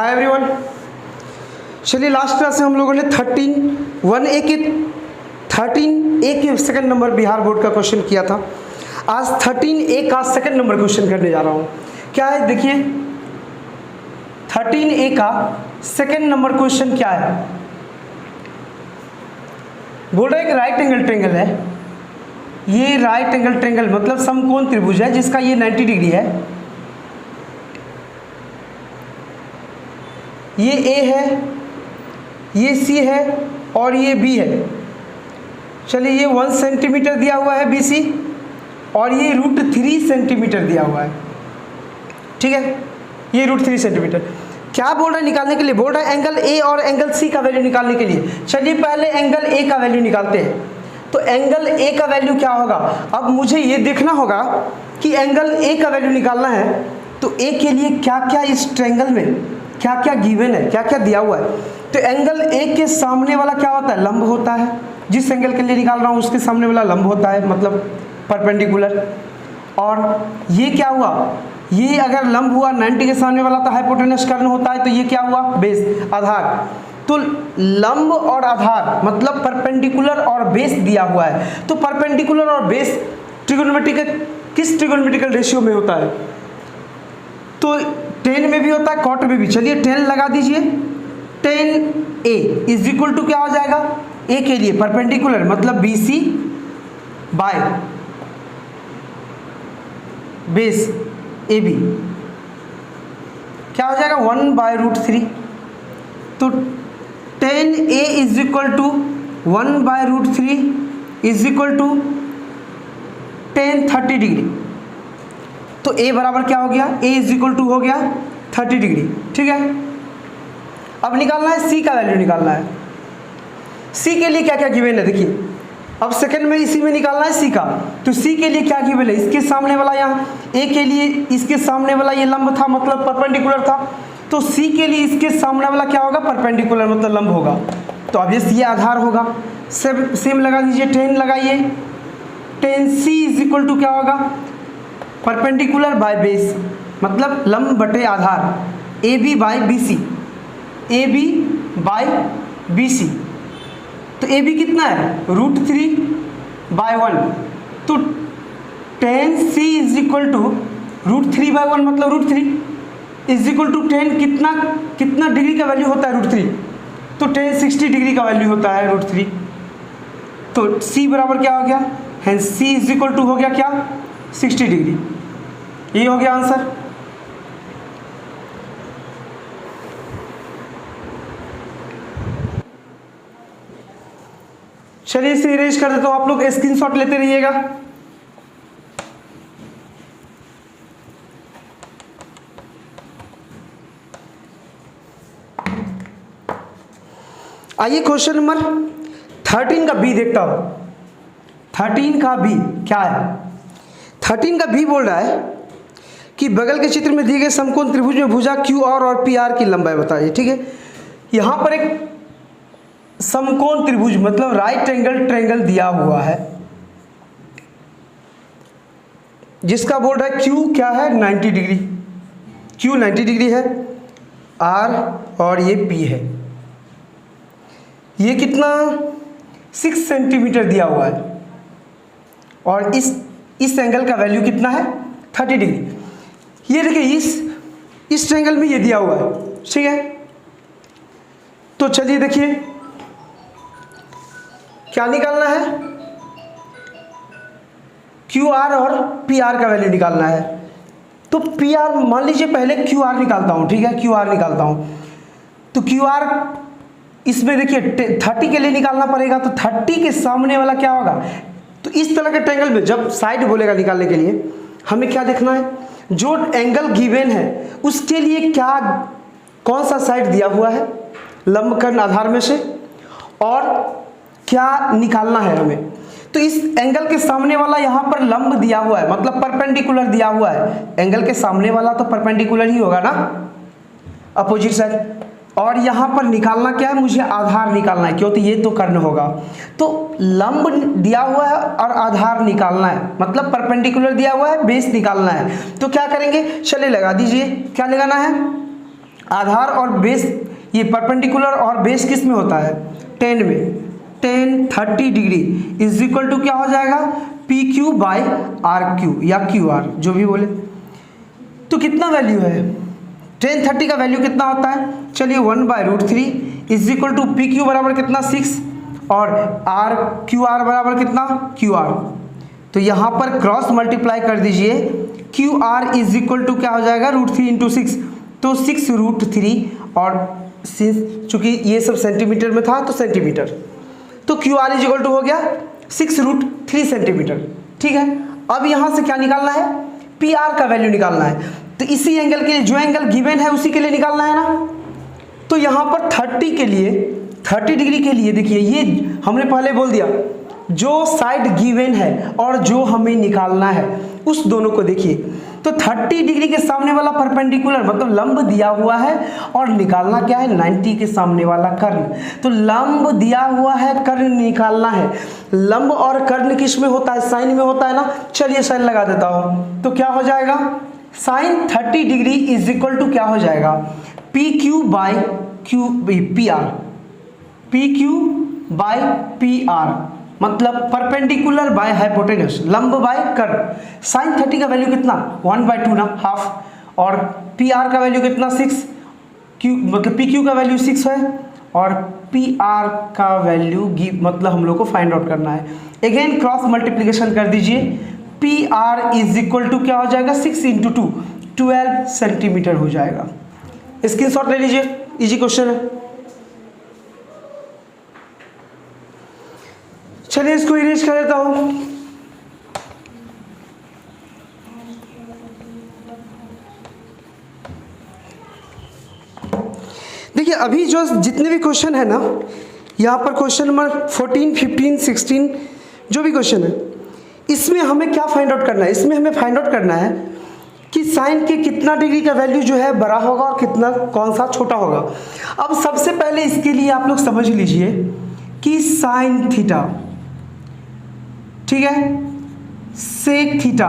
Hi everyone. चलिए last class में हम लोगों ने 13A के सेकंड नंबर बिहार बोर्ड का क्वेश्चन किया था। आज 13A का सेकंड नंबर क्वेश्चन करने जा रहा हूँ। क्या है देखिए, 13A का सेकंड नंबर क्वेश्चन क्या है। बोल रहा है एक राइट एंगल ट्रेंगल है। ये राइट एंगल ट्रेंगल मतलब समकोण त्रिभुज है जिसका ये 90 डिग्री है। ये A है, ये C है और ये B है। चलिए ये 1 सेंटीमीटर दिया हुआ है BC और ये √3 सेंटीमीटर दिया हुआ है। ठीक है, ये √3 सेंटीमीटर। क्या बोल रहा है निकालने के लिए? बोल रहा है एंगल A और एंगल C का वैल्यू निकालने के लिए। चलिए पहले एंगल A का वैल्यू निकालते हैं। तो एंगल A का वैल्यू क्या होगा? अब मुझे ये देखना होगा कि एंगल A का वैल्यू निकालना है तो A के लिए क्या क्या इस ट्रायंगल में क्या क्या गिवन है, क्या क्या दिया हुआ है। तो एंगल A के सामने वाला क्या होता है? लंब होता है। जिस एंगल के लिए निकाल रहा हूँ उसके सामने वाला लंब होता है, मतलब परपेंडिकुलर। और ये क्या हुआ? ये अगर लंब हुआ 90 के सामने वाला तो हाइपोटेनस कर्ण होता है। तो ये क्या हुआ? बेस, आधार। तो लंब और आधार मतलब परपेंडिकुलर और बेस दिया हुआ है। तो परपेंडिकुलर और बेस ट्रिगोनोमेट्रिक किस ट्रिगोनोमेट्रिकल रेशियो में होता है? तो 10 में भी होता है, कॉट में भी। चलिए 10 लगा दीजिए। 10A इज इक्वल टू क्या हो जाएगा? A के लिए परपेंडिकुलर मतलब BC बाय बेस AB क्या हो जाएगा? 1/√3। तो 10A is equal to 1/√3 is equal to 10 30 degree. तो A बराबर क्या हो गया? A इज इक्वल टू हो गया 30 डिग्री। ठीक है, अब निकालना है C का वैल्यू निकालना है। C के लिए क्या क्या गिवन है देखिए। अब सेकंड में इसी में निकालना है C का। तो C के लिए क्या गिवन है? इसके सामने वाला यहाँ A के लिए इसके सामने वाला ये लंब था मतलब परपेंडिकुलर था। तो C के लिए इसके सामने वाला क्या होगा? परपेंडिकुलर मतलब लंब होगा। तो ऑब्वियस ये आधार होगा। सेम लगा दीजिए, 10 लगाइए। 10C इज इक्वल टू क्या होगा? परपेंडिकुलर बाय बेस मतलब लंब बटे आधार। AB by BC, AB by BC। तो AB कितना है? √3/1। तो 10C इज इक्वल टू √3/1 मतलब √3 इज इक्वल टू 10 कितना डिग्री का वैल्यू होता है √3? तो 10 60 डिग्री का वैल्यू होता है √3। तो C बराबर क्या हो गया? Hence C is equal to हो गया क्या? 60 डिग्री। ये हो गया आंसर। चलिए इसे इरेज कर देता हूं, आप लोग स्क्रीनशॉट लेते रहिएगा। आइए क्वेश्चन नंबर 13 का बी देखता हूं। 13 का बी क्या है? 13 का बी बोल रहा है कि बगल के चित्र में दिए गए समकोण त्रिभुज में भुजा QR और PR की लंबाई बताइए। ठीक है, यहां पर एक समकोण त्रिभुज मतलब राइट एंगल ट्रायंगल दिया हुआ है जिसका बोल रहा है Q क्या है? 90 डिग्री। Q 90 डिग्री है, R और ये P है। ये कितना? 6 सेंटीमीटर दिया हुआ है और इस एंगल का वैल्यू कितना है? 30 डिग्री। ये देखिए इस ट्रायंगल में ये दिया हुआ है। ठीक है, तो चलिए देखिए क्या निकालना है? QR और PR का वैल्यू निकालना है। तो PR मान लीजिए पहले QR निकालता हूं। ठीक है, QR निकालता हूं। तो QR इसमें देखिए 30 के लिए निकालना पड़ेगा। तो 30 के सामने वाला क्या होगा? तो इस तरह के ट्रायंगल में जब साइड बोलेगा निकालने के लिए हमें क्या देखना है? जो एंगल गिवन है उसके लिए क्या कौन सा साइड दिया हुआ है लंब कर्ण आधार में से, और क्या निकालना है हमें। तो इस एंगल के सामने वाला यहाँ पर लंब दिया हुआ है मतलब परपेंडिकुलर दिया हुआ है। एंगल के सामने वाला तो परपेंडिकुलर ही होगा ना, अपोजिट साइड। और यहाँ पर निकालना क्या है? मुझे आधार निकालना है क्योंकि ये तो कर्ण होगा। तो लंब दिया हुआ है और आधार निकालना है मतलब परपेंडिकुलर दिया हुआ है, बेस निकालना है। तो क्या करेंगे? चलिए लगा दीजिए। क्या लगाना है? आधार और बेस, ये परपेंडिकुलर और बेस किस में होता है, टेन में, tan 30 degree is equal to क्या हो जाएगा, P Q by R Q या क्यू आर, जो भी बोले। तो कितना वैल्यू है, टेन 30 का वैल्यू कितना होता है, चलिए 1/√3 is equal to P Q बराबर कितना 6 और आर क्यू आर बराबर कितना क्यू आर। तो यहाँ पर क्रॉस मल्टीप्लाई कर दीजिए, Q R is equal to क्या हो जाएगा, √3 इंटू 6, तो 6√3 और चूंकि ये सब सेंटीमीटर में था तो सेंटीमीटर, तो Q R is equal to हो गया 6√3 सेंटीमीटर। ठीक है, अब यहाँ से क्या निकालना है, पी आर का वैल्यू निकालना है। तो इसी एंगल के लिए जो एंगल गिवन है उसी के लिए निकालना है ना। तो यहाँ पर 30 के लिए, 30 डिग्री के लिए देखिए, ये हमने पहले बोल दिया, जो साइड गिवन है और जो हमें निकालना है उस दोनों को देखिए। तो 30 डिग्री के सामने वाला परपेंडिकुलर मतलब लंब दिया हुआ है और निकालना क्या है, 90 के सामने वाला कर्ण। तो लंब दिया हुआ है, कर्ण निकालना है। लंब और कर्ण किस में होता है, साइन में होता है ना। चलिए साइन लगा देता हूं, तो क्या हो जाएगा, sine 30 degree is equal to क्या हो जाएगा, P Q by Q P R, P Q by P R मतलब परपेंडिकुलर बाय हाइपोटेनस, लंब बाय कर्ण। साइन 30 का वैल्यू कितना, 1/2 ना, हाफ, और पी आर का वैल्यू कितना 6, क्यू मतलब पी क्यू का वैल्यू 6 है और पी आर का वैल्यू मतलब हम लोग को फाइंड आउट करना है। अगेन क्रॉस मल्टीप्लीकेशन कर दीजिए, P R is equal to क्या हो जाएगा, 6 इंटू 2 12 सेंटीमीटर हो जाएगा। स्क्रीनशॉट ले लीजिए, इजी क्वेश्चन है। चलिए इसको इरेज कर देता हूं। देखिए अभी जो जितने भी क्वेश्चन है ना, यहाँ पर क्वेश्चन नंबर 14, 15, 16 जो भी क्वेश्चन है, इसमें हमें क्या फाइंड आउट करना है, इसमें हमें फाइंड आउट करना है कि साइन के कितना डिग्री का वैल्यू जो है बड़ा होगा और कितना कौन सा छोटा होगा। अब सबसे पहले इसके लिए आप लोग समझ लीजिए कि साइन थीटा, ठीक है, सेक थीटा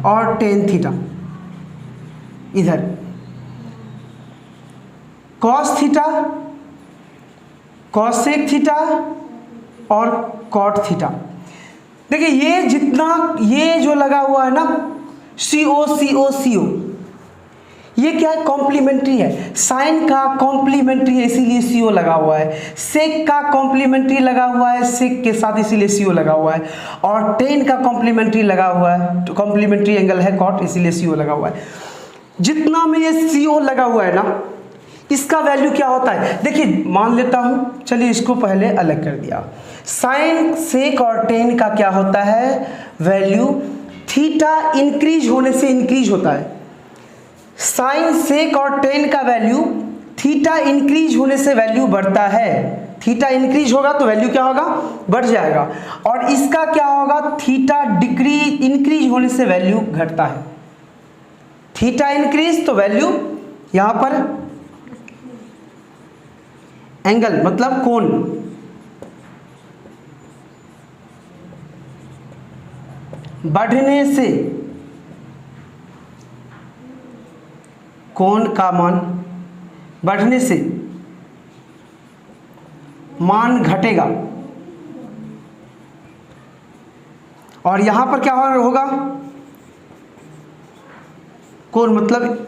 और टेन थीटा, इधर कॉस थीटा, कॉसेक थीटा और कॉट थीटा। देखिए ये जितना ये जो लगा हुआ है ना, CO CO CO, ये क्या है, कॉम्प्लीमेंट्री है। साइन का कॉम्प्लीमेंट्री है इसीलिए CO लगा हुआ है, सेक का कॉम्प्लीमेंट्री लगा हुआ है सेक के साथ इसीलिए CO लगा हुआ है, और टेन का कॉम्प्लीमेंट्री लगा हुआ है, तो कॉम्प्लीमेंट्री एंगल है कॉट इसीलिए CO लगा हुआ है। जितना में ये CO लगा हुआ है ना, इसका वैल्यू क्या होता है, देखिए मान लेता हूं, चलिए इसको पहले अलग कर दिया। साइन सेक और टेन का क्या होता है वैल्यू, थीटा इंक्रीज होने से इंक्रीज होता है। साइन सेक और टेन का वैल्यू थीटा इंक्रीज होने से वैल्यू बढ़ता है। थीटा इंक्रीज होगा तो वैल्यू क्या होगा, बढ़ जाएगा। और इसका क्या होगा, थीटा डिक्रीज इंक्रीज होने से वैल्यू घटता है। थीटा इंक्रीज तो वैल्यू यहां पर एंगल मतलब कोण, बढ़ने से कोण का मान बढ़ने से मान घटेगा। और यहां पर क्या होगा, कोण मतलब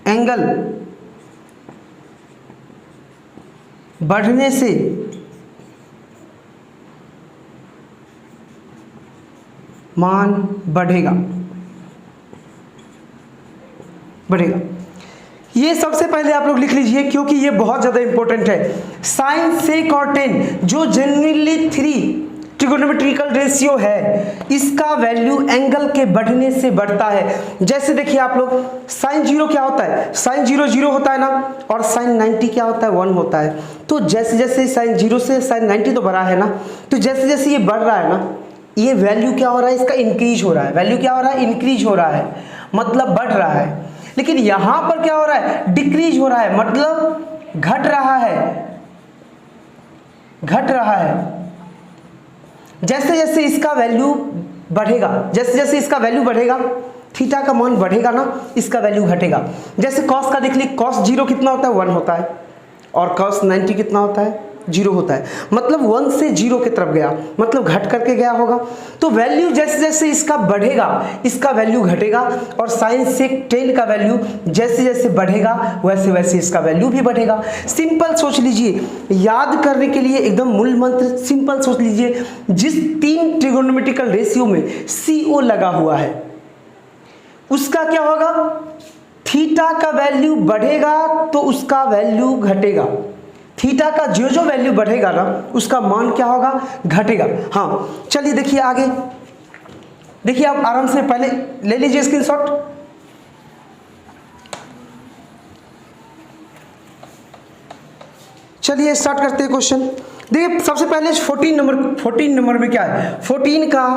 एंगल बढ़ने से मान बढ़ेगा, बढ़ेगा। ये सबसे पहले आप लोग लिख लीजिए क्योंकि ये बहुत ज्यादा इंपॉर्टेंट है। साइन सेक और टेन जो जेन्युइनली 3 ट्रिगोनोमेट्रिकल रेशियो है, इसका वैल्यू एंगल के बढ़ने से बढ़ता है। जैसे देखिए आप लोग, साइन 0 क्या होता है, साइन 0 0 होता है ना, और साइन 90 क्या होता है, 1 होता है। तो जैसे जैसे साइन 0 से साइन 90 तो बढ़ा है ना, तो जैसे जैसे ये बढ़ रहा है ना, ये वैल्यू क्या हो रहा है, इसका इंक्रीज हो रहा है। वैल्यू क्या हो रहा है, इंक्रीज हो रहा है, मतलब बढ़ रहा है। लेकिन यहां पर क्या हो रहा है, डिक्रीज हो रहा है, मतलब घट रहा है, घट रहा है। जैसे जैसे इसका वैल्यू बढ़ेगा, जैसे जैसे इसका वैल्यू बढ़ेगा, थीटा का मान बढ़ेगा ना, इसका वैल्यू घटेगा। जैसे कॉस का देख ली, कॉस 0 कितना होता है, 1 होता है, और कॉस 90 कितना होता है, 0 होता है। मतलब 1 से 0 की तरफ गया, मतलब घट करके गया होगा। तो वैल्यू जैसे जैसे इसका बढ़ेगा इसका वैल्यू घटेगा, और साइन सेक 10 का वैल्यू जैसे जैसे बढ़ेगा वैसे वैसे इसका वैल्यू भी बढ़ेगा। सिंपल सोच लीजिए, याद करने के लिए एकदम मूल मंत्र सिंपल सोच लीजिए, जिस 3 ट्रिगोनोमेट्रिकल रेशियो में CO लगा हुआ है उसका क्या होगा, थीटा का वैल्यू बढ़ेगा तो उसका वैल्यू घटेगा। थीटा का जो जो वैल्यू बढ़ेगा ना उसका मान क्या होगा, घटेगा। हाँ चलिए देखिए आगे, देखिए आप आराम से पहले ले लीजिए स्क्रीनशॉट। चलिए स्टार्ट करते हैं क्वेश्चन। देखिए सबसे पहले 14 नंबर में क्या है, 14 का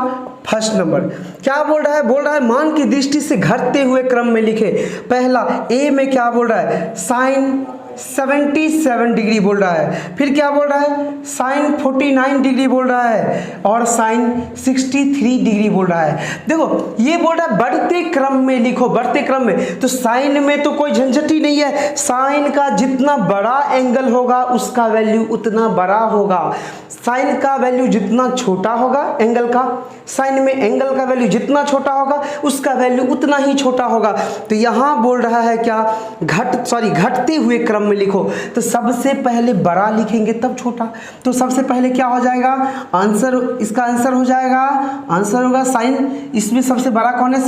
फर्स्ट नंबर क्या बोल रहा है, बोल रहा है मान की दृष्टि से घटते हुए क्रम में लिखे। पहला ए में क्या बोल रहा है, साइन 77 डिग्री बोल रहा है, फिर क्या बोल रहा है, साइन 49 डिग्री बोल रहा है, और साइन 63 डिग्री बोल रहा है। देखो ये बोल रहा है बढ़ते क्रम में लिखो, बढ़ते क्रम में, तो साइन में तो कोई झंझट ही नहीं है, साइन का जितना बड़ा एंगल होगा उसका वैल्यू उतना बड़ा होगा, साइन का वैल्यू जितना छोटा होगा एंगल का, साइन में एंगल का वैल्यू जितना छोटा होगा उसका वैल्यू उतना ही छोटा होगा। तो यहां बोल रहा है क्या, घटते हुए क्रम में लिखो, तो सबसे पहले बड़ा लिखेंगे तब छोटा। तो सबसे पहले क्या हो जाएगा आंसर, इसका आंसर हो जाएगा, आंसर होगा साइन, इसमें सबसे बड़ा कौन है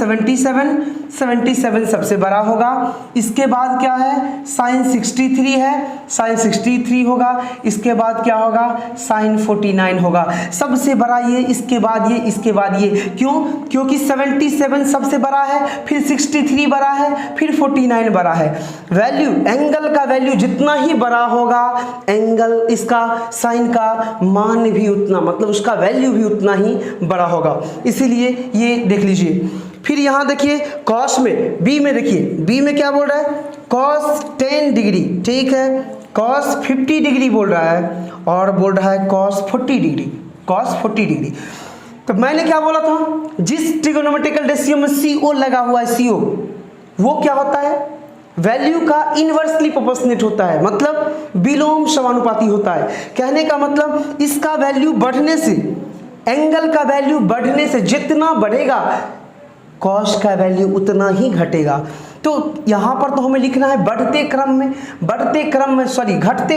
77 सबसे बड़ा होगा। इसके बाद क्या है, साइन 63 है, साइन 63 होगा। इसके बाद क्या होगा, साइन 49 होगा, सबसे बड़ा ये, इसके बाद ये, इसके बाद ये। क्यों, क्योंकि 77 सबसे बड़ा है, फिर 63 बड़ा है, फिर 49 बड़ा है। वैल्यू, एंगल का वैल्यू जितना ही बड़ा होगा, एंगल इसका साइन का मान भी उतना, मतलब उसका वैल्यू भी उतना ही बड़ा होगा, इसीलिए ये देख लीजिए। फिर यहां देखिए कॉस में, बी में देखिए, बी में क्या बोल रहा है, कॉस 10 डिग्री, ठीक है, कॉस 50 डिग्री बोल रहा है, और बोल रहा है कॉस 40 डिग्री, कॉस 40 डिग्री। तो मैंने क्या बोला था, जिस ट्रिगोनोमेट्रिकल रेशियो में CO लगा हुआ है, CO वो क्या होता है, वैल्यू का इनवर्सली प्रोपोर्शनेट होता है, मतलब विलोम समानुपाती होता है। कहने का मतलब इसका वैल्यू बढ़ने से, एंगल का वैल्यू बढ़ने से जितना बढ़ेगा कॉस का वैल्यू उतना ही घटेगा। तो यहाँ पर तो हमें लिखना है बढ़ते क्रम में, घटते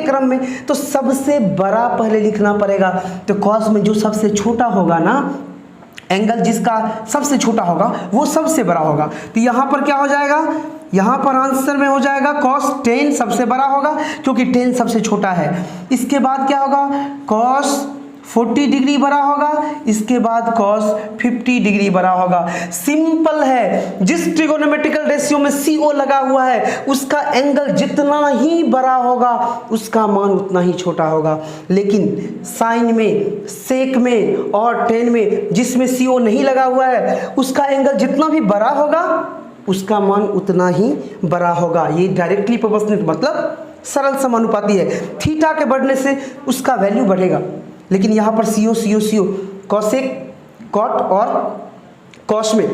क्रम में, तो सबसे बड़ा पहले लिखना पड़ेगा। तो कॉस में जो सबसे छोटा होगा ना, एंगल जिसका सबसे छोटा होगा वो सबसे बड़ा होगा। तो यहाँ पर क्या हो जाएगा, यहाँ पर आंसर में हो जाएगा कॉस 10 सबसे बड़ा होगा क्योंकि 10 सबसे छोटा है। इसके बाद क्या होगा, कॉस 40 डिग्री बड़ा होगा, इसके बाद कॉस 50 डिग्री बड़ा होगा। सिंपल है, जिस ट्रिगोनोमेट्रिकल रेशियो में CO लगा हुआ है उसका एंगल जितना ही बड़ा होगा उसका मान उतना ही छोटा होगा। लेकिन साइन में, सेक में और टेन में जिसमें CO नहीं लगा हुआ है उसका एंगल जितना भी बड़ा होगा उसका मान उतना ही बड़ा होगा। ये डायरेक्टली प्रोपोर्शनल, मतलब सरल समानुपाती है। थीटा के बढ़ने से उसका वैल्यू बढ़ेगा, लेकिन यहाँ पर CO कॉसेक, कॉट और कॉस में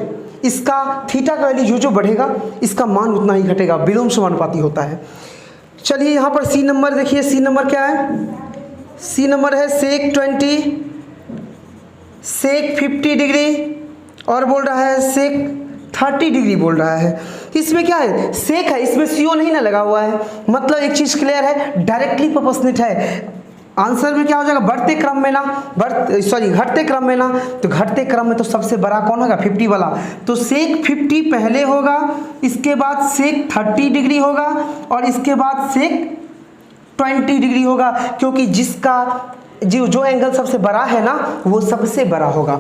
इसका थीटा का वैल्यू जो जो बढ़ेगा इसका मान उतना ही घटेगा, विलोम समानुपाती होता है। चलिए यहाँ पर C नंबर देखिए, C नंबर क्या है, C नंबर है सेक 20, सेक 50 डिग्री और बोल रहा है सेक 30 डिग्री बोल रहा है। इसमें क्या है, सेक है, इसमें CO नहीं ना लगा हुआ है, मतलब एक चीज क्लियर है, डायरेक्टली प्रोपोर्शनेट है। आंसर में क्या हो जाएगा, बढ़ते क्रम में ना, घटते क्रम में ना, तो घटते क्रम में तो सबसे बड़ा कौन होगा, 50 वाला। तो सेक 50 पहले होगा, इसके बाद सेक 30 डिग्री होगा और इसके बाद सेक 20 डिग्री होगा, क्योंकि जिसका जो एंगल सबसे बड़ा है ना वो सबसे बड़ा होगा।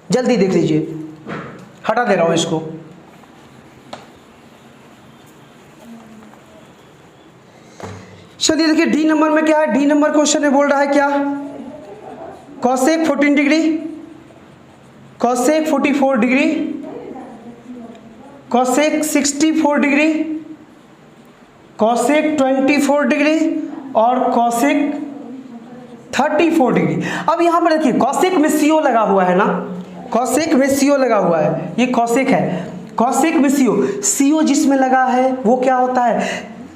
जल्दी देख लीजिए, हटा दे रहा हूं इसको। चलिए देखिए डी नंबर में क्या है, डी नंबर क्वेश्चन में बोल रहा है क्या, cosec 14 degree, cosec 44 degree, cosec 64 degree, cosec 24 degree और कॉसेक 34 डिग्री। अब यहां पर देखिए कॉसेक में CO लगा हुआ है ना, कॉसेक में CO लगा हुआ है, ये कॉसेक है। कॉसेक में CO जिसमें लगा है वो क्या होता है,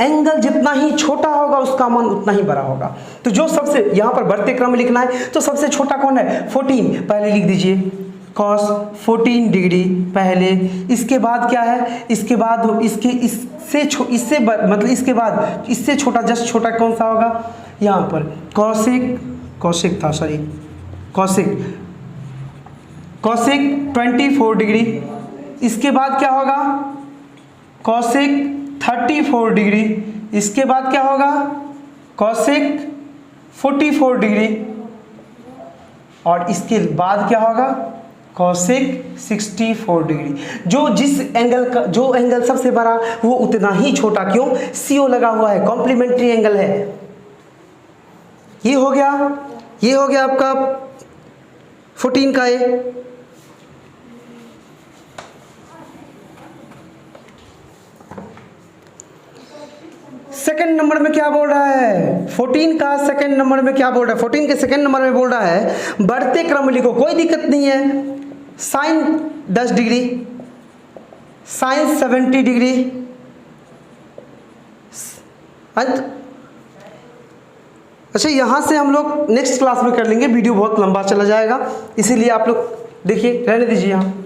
एंगल जितना ही छोटा होगा उसका मान उतना ही बड़ा होगा। तो जो सबसे यहाँ पर बढ़ते क्रम में लिखना है, तो सबसे छोटा कौन है, 14, पहले लिख दीजिए cos 14 डिग्री पहले। इसके बाद क्या है, इसके बाद इससे मतलब इसके बाद इससे छोटा, जस्ट छोटा कौन सा होगा, यहाँ पर कॉसेक 24 डिग्री। इसके बाद क्या होगा, कॉसेक 34 डिग्री। इसके बाद क्या होगा, कॉसेक 44 डिग्री। और इसके बाद क्या होगा, कॉसेक 64 डिग्री। जो एंगल सबसे बड़ा वो उतना ही छोटा, क्यों, CO लगा हुआ है, कॉम्प्लीमेंट्री एंगल है। ये हो गया आपका 14 का ए। सेकंड नंबर में क्या बोल रहा है, 14 का सेकंड नंबर में क्या बोल रहा है, 14 के सेकंड नंबर में बोल रहा है बढ़ते क्रम में लिखो, कोई दिक्कत नहीं है। साइन 10 डिग्री, साइन 70 डिग्री, अच्छा यहाँ से हम लोग नेक्स्ट क्लास में कर लेंगे, वीडियो बहुत लंबा चला जाएगा, इसीलिए आप लोग देखिए, रहने दीजिए यहाँ।